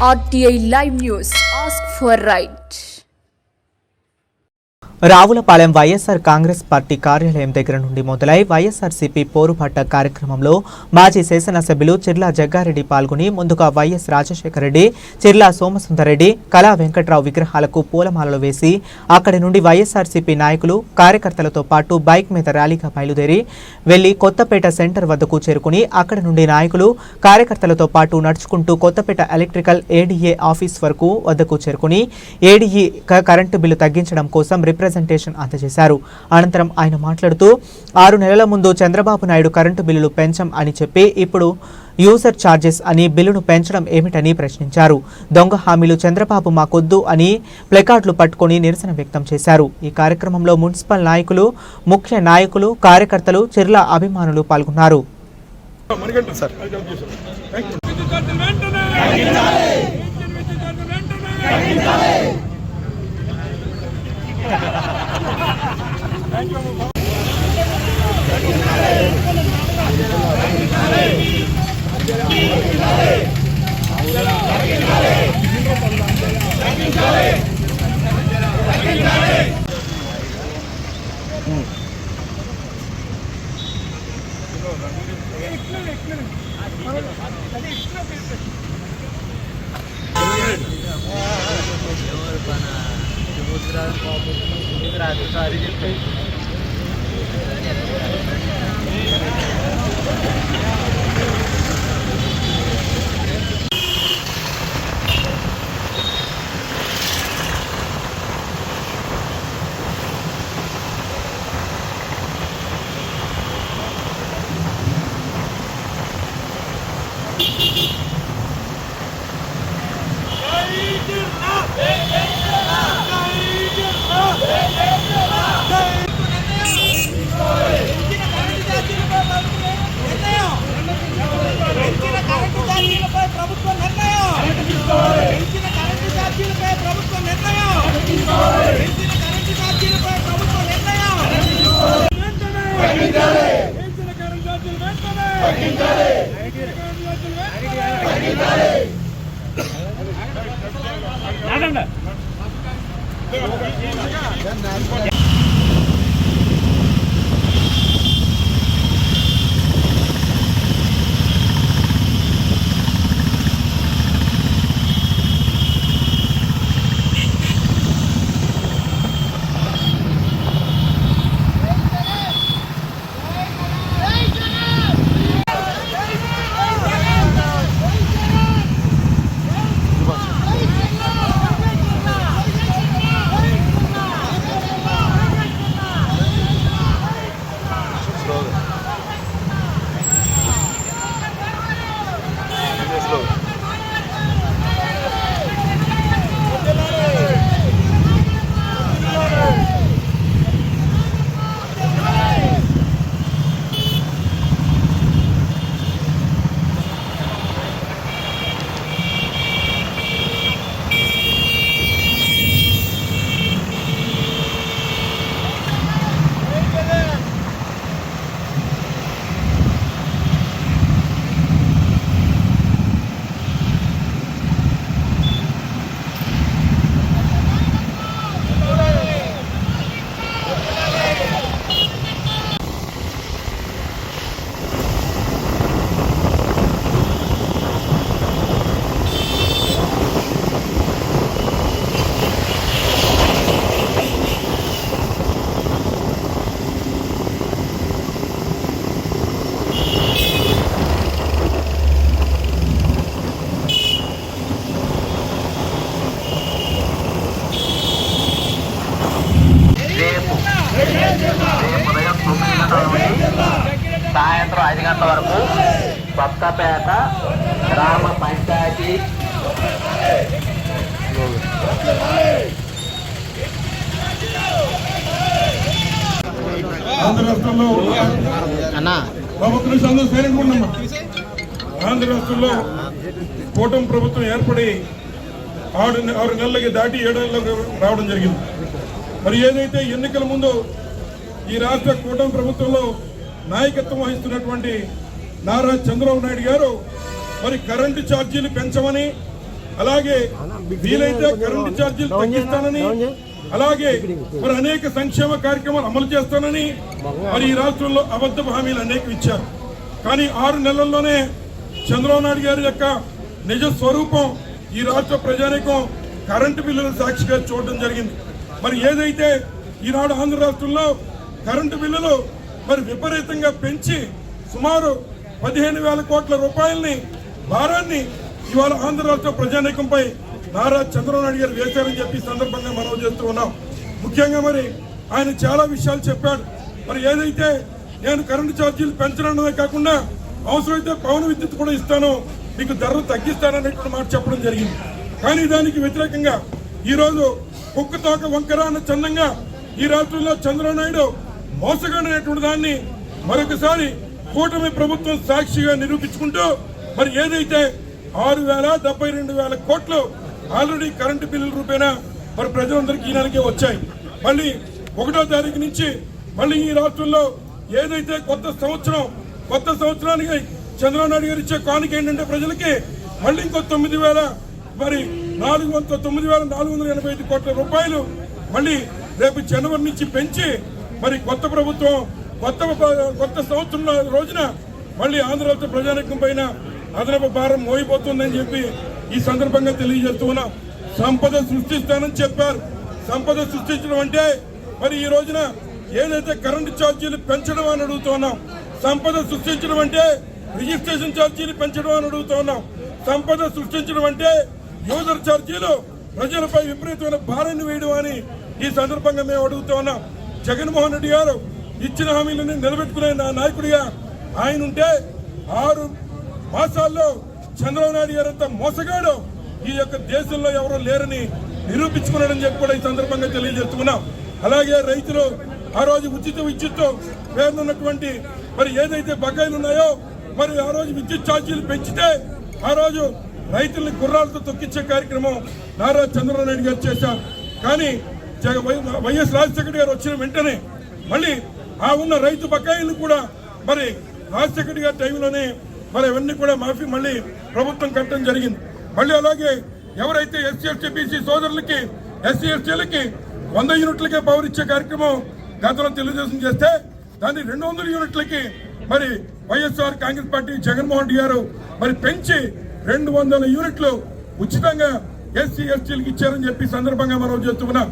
RTI Live News. Ask for right. Ravulapalem YSR Congress party కార్యాలయం దగ్గర నుండి మొదలై వైఎస్ఆర్సీపీ పోరుబాట కార్యక్రమంలో మాజీ శాసనసభ్యులు చిర్లా జగ్గారెడ్డి పాల్గొని ముందుగా వైఎస్ రాజశేఖర రెడ్డి, చిర్లా సోమసుందరెడ్డి, కళా వెంకట్రావు విగ్రహాలకు పూలమాలలు వేసి అక్కడి నుండి వైఎస్ఆర్సీపీ నాయకులు, కార్యకర్తలతో పాటు బైక్ మీద ర్యాలీగా బయలుదేరి వెళ్లి కొత్తపేట సెంటర్ వద్దకు చేరుకుని అక్కడి నుండి నాయకులు, కార్యకర్తలతో పాటు నడుచుకుంటూ కొత్తపేట ఎలక్ట్రికల్ ఏడీఏ ఆఫీస్ వద్దకు చేరుకుని ఏడీఈ కరెంటు బిల్లు తగ్గించడం కోసం రిప్రజెంటేషన్ అందజేశారు. అనంతరం ఆయన మాట్లాడుతూ 6 నెలల ముందు చంద్రబాబు నాయుడు కరెంటు బిల్లులు పెంచం అని చెప్పి ఇప్పుడు యూజర్ ఛార్జెస్ అని బిల్లును పెంచడం ఏమిటని ప్రశ్నించారు. దొంగ హామీలు చంద్రబాబు మాకొద్దు అని ప్లెకార్డులు పట్టుకొని నిరసన వ్యక్తం చేశారు. ఈ కార్యక్రమంలో మున్సిపల్ నాయకులు, ముఖ్య నాయకులు, కార్యకర్తలు, చిర్లా అభిమానులు పాల్గొన్నారు. సాయంత్రం 5 గంటల వరకు కొత్తపేట గ్రామ పంచాయతీ ఆంధ్ర రాష్ట్రంలో కూటమి ప్రభుత్వం ఏర్పడి 6 నెలలకి దాటి 7 నెలలకు రావడం జరిగింది. మరి ఏదైతే ఎన్నికల ముందు ఈ రాష్ట్ర కూటమి ప్రభుత్వంలో నాయకత్వం వహిస్తున్నటువంటి నారా చంద్రబాబు నాయుడు గారు మరి కరెంటు ఛార్జీలు పెంచమని, అలాగే వీలైతే కరెంటు ఛార్జీలు తగ్గిస్తానని, అలాగే మరి అనేక సంక్షేమ కార్యక్రమాలు అమలు చేస్తానని మరి ఈ రాష్ట్రంలో అబద్ధపు హామీలు అనేక ఇచ్చారు. కానీ 6 నెలల్లోనే చంద్రబాబు నాయుడు గారి యొక్క నిజ స్వరూపం ఈ రాష్ట్ర ప్రజానీకం కరెంటు బిల్లుల సాక్షిగా చూడడం జరిగింది. మరి ఏదైతే ఈనాడు ఆంధ్ర రాష్ట్రంలో కరెంటు బిల్లులు మరి విపరీతంగా పెంచి సుమారు 15,000 కోట్ల రూపాయలని భారాన్ని ఇవాళ ఆంధ్ర రాష్ట్ర ప్రజానీకంపై నారా చంద్రబాబు నాయుడు గారు వేశారని చెప్పి సందర్భంగా మనవి చేస్తూ ఉన్నాం. ముఖ్యంగా మరి ఆయన చాలా విషయాలు చెప్పాడు. మరి ఏదైతే నేను కరెంటు ఛార్జీలు పెంచడమే కాకుండా అవసరమైతే పవన విద్యుత్ కూడా ఇస్తాను, మీకు ధరలు తగ్గిస్తాననేటువంటి మాట చెప్పడం జరిగింది. కానీ దానికి వ్యతిరేకంగా ఈరోజు కుక్కతోక వంకర అన్న చందంగా ఈ రాష్ట్రంలో చంద్రబాబు నాయుడు మోసగాడనేటువంటి దాన్ని మరొకసారి కూటమి ప్రభుత్వం సాక్షిగా నిరూపించుకుంటూ మరి ఏదైతే 6,72,000 కోట్లు ఆల్రెడీ కరెంటు బిల్లుల రూపేణా మరి ప్రజలందరికీ ఈ నెలకే వచ్చాయి. మళ్ళీ 1వ తారీఖు నుంచి మళ్ళీ ఈ రాష్ట్రంలో ఏదైతే కొత్త సంవత్సరానికి చంద్రబాబు నాయుడు గారు ఇచ్చే కానుక ఏంటంటే ప్రజలకి మళ్ళీ ఇంకో 9,485 కోట్ల రూపాయలు మళ్ళీ రేపు జనవరి నుంచి పెంచి మరి కొత్త ప్రభుత్వం కొత్త సంవత్సరం రోజున మళ్ళీ ఆంధ్ర రాష్ట్ర ప్రజానీకం పైన అదనపు భారం మోయిపోతుందని చెప్పి ఈ సందర్భంగా తెలియజేస్తూ ఉన్నాం. సంపద సృష్టిస్తానని చెప్పారు. సంపద సృష్టించడం అంటే మరి ఈ రోజున ఏదైతే కరెంటు ఛార్జీలు పెంచడం అని అడుగుతూ ఉన్నాం. సంపద సృష్టించడం అంటే రిజిస్ట్రేషన్ ఛార్జీలు పెంచడం అని అడుగుతూ ఉన్నాం. సంపద సృష్టించడం అంటే యూజర్ ఛార్జీలు ప్రజలపై విపరీతమైన భారాన్ని వేయడం అని ఈ సందర్భంగా మేము అడుగుతూ ఉన్నాం. జగన్మోహన్ రెడ్డి గారు ఇచ్చిన హామీలను నిలబెట్టుకునే నాయకుడిగా ఆయన ఉంటే 6 మాసాల్లో చంద్రబాబు నాయుడు గారు అంత మోసగాడు ఈ యొక్క దేశంలో ఎవరో లేరని నిరూపించుకున్నాడని చెప్పి కూడా ఈ సందర్భంగా తెలియజేస్తున్నాం. అలాగే రైతులు ఆ రోజు ఉచిత విద్యుత్ పేరున్నటువంటి మరి ఏదైతే బకాయిలు ఉన్నాయో మరి ఆ రోజు విద్యుత్ ఛార్జీలు పెంచితే ఆ రోజు రైతుల్ని గుర్రాలతో తొక్కించే కార్యక్రమం నారా చంద్రబాబు నాయుడు గారు చేశారు. కానీ వైఎస్ రాజశేఖర గారు వచ్చిన వెంటనే మళ్ళీ ఆ ఉన్న రైతు బకాయిలను కూడా మరి రాజశేఖర గారి టైంలోనే మరి అవన్నీ కూడా మాఫీ మళ్ళీ ప్రభుత్వం కట్టడం జరిగింది. మళ్ళీ అలాగే ఎవరైతే SC/ST/BC సోదరులకి SC/ST/లకి 100 యూనిట్లకే పవర్ ఇచ్చే కార్యక్రమం గతంలో తెలుగుదేశం చేస్తే దాన్ని 200 యూనిట్లకి మరి వైఎస్ఆర్ కాంగ్రెస్ పార్టీ జగన్మోహన్ రెడ్డి గారు మరి పెంచి 200 యూనిట్లు ఉచితంగా SC/ST/లకి ఇచ్చారని చెప్పి సందర్భంగా మనం చేస్తున్నాం.